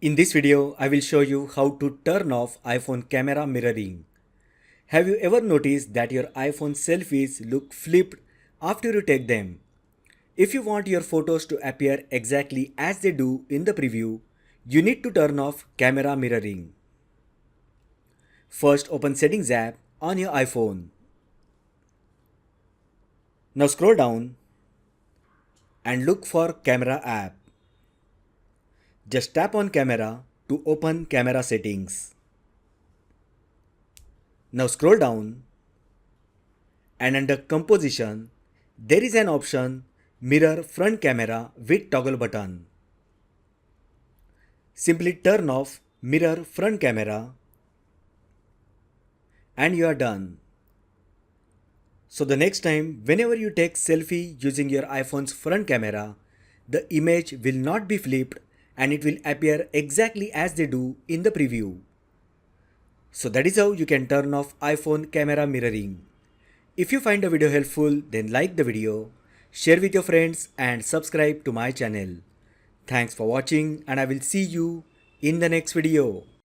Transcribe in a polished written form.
In this video, I will show you how to turn off iPhone camera mirroring. Have you ever noticed that your iPhone selfies look flipped after you take them? If you want your photos to appear exactly as they do in the preview, you need to turn off camera mirroring. First, open Settings app on your iPhone. Now scroll down and look for Camera app. Just tap on Camera to open camera settings. Now scroll down and under Composition, there is an option Mirror Front Camera with Toggle button. Simply turn off Mirror Front Camera and you are done. So the next time whenever you take selfie using your iPhone's front camera, the image will not be flipped and it will appear exactly as they do in the preview. So that is how you can turn off iPhone camera mirroring. If you find the video helpful, then like the video, share with your friends and subscribe to my channel. Thanks for watching and I will see you in the next video.